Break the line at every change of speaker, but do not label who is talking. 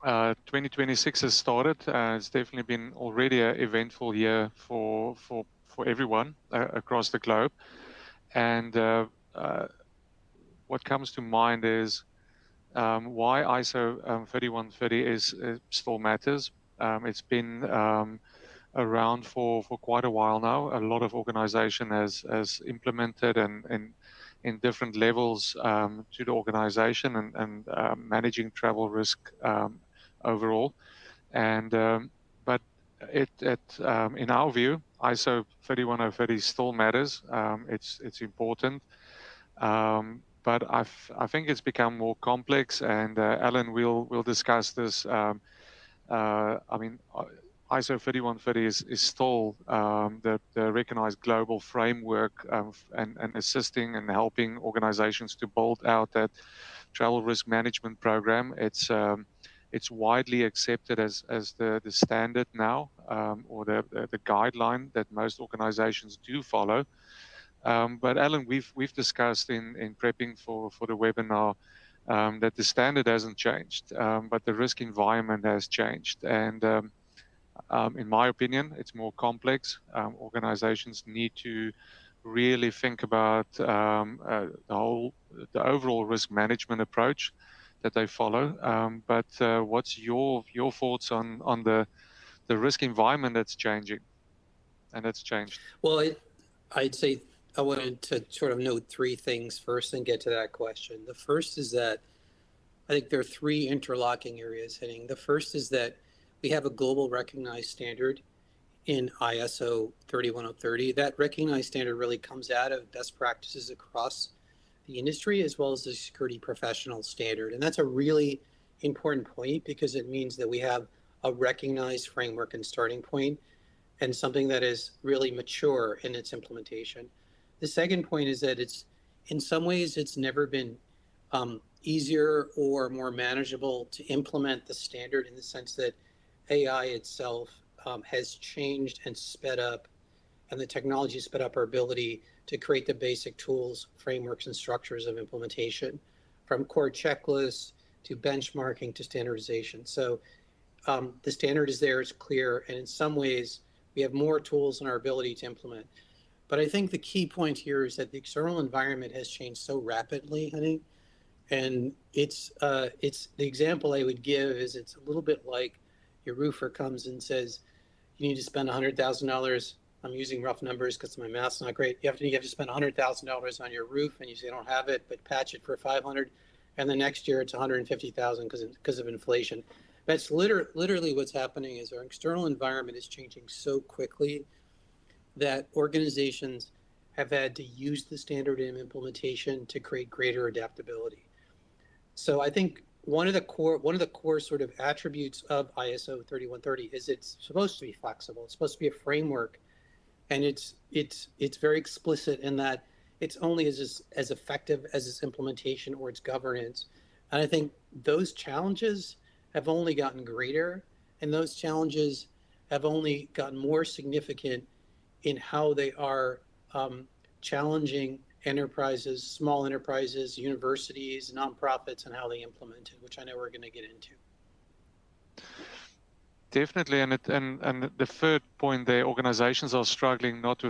2026 has started. It's definitely been already an eventful year for everyone across the globe. And uh, what comes to mind is why ISO 3130 still matters. It's been around for quite a while now. A lot of organization has implemented and in different levels to the organization and managing travel risk overall. And but in our view, ISO 31030 still matters. It's important. But I think it's become more complex, and Alan will discuss this. I mean, ISO 3130 is still the recognized global framework and assisting and helping organizations to build out that travel risk management program. It's widely accepted as the standard now, or the guideline that most organizations do follow. But Alan, we've discussed in prepping for the webinar that the standard hasn't changed, but the risk environment has changed. And in my opinion, it's more complex. Organizations need to really think about the overall risk management approach that they follow. But what's your thoughts on the risk environment that's changing and that's changed?
Well, I'd say I wanted to sort of note three things first and get to that question. The first is that I think there are three interlocking areas, Henning. The first is that we have a global recognized standard in ISO 31030. That recognized standard really comes out of best practices across the industry as well as the security professional standard. And that's a really important point because it means that we have a recognized framework and starting point and something that is really mature in its implementation. The second point is that it's in some ways it's never been easier or more manageable to implement the standard in the sense that AI itself has changed and sped up, and the technology sped up our ability to create the basic tools, frameworks, and structures of implementation, from core checklists to benchmarking to standardization. So the standard is there, it's clear, and in some ways we have more tools in our ability to implement. But I think the key point here is that the external environment has changed so rapidly, Henning, and it's the example I would give is it's a little bit like your roofer comes and says, you need to spend $100,000. I'm using rough numbers because my math's not great. You have to spend $100,000 on your roof, and you say I don't have it, but patch it for 500, and the next year it's 150,000 because of inflation. That's literally what's happening is our external environment is changing so quickly that organizations have had to use the standard in implementation to create greater adaptability. So I think one of the core sort of attributes of ISO 3130 is it's supposed to be flexible. It's supposed to be a framework, and it's very explicit in that it's only as effective as its implementation or its governance. And I think those challenges have only gotten greater, and those challenges have only gotten more significant in how they are challenging enterprises, small enterprises, universities, nonprofits, and how they implement it, which I know we're going to get into.
Definitely, and the third point there, organizations are struggling not with